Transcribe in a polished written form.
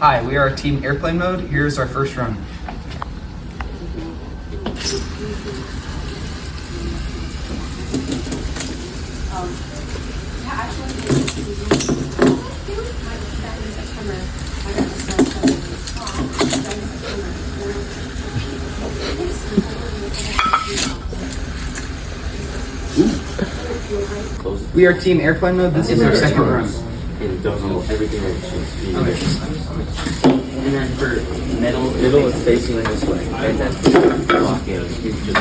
Hi, we are Team Airplane Mode. Here's our first run. We are Team Airplane Mode. This is our second run. And don't know everything that should be. And then for middle is facing this way. And then for lock in, you just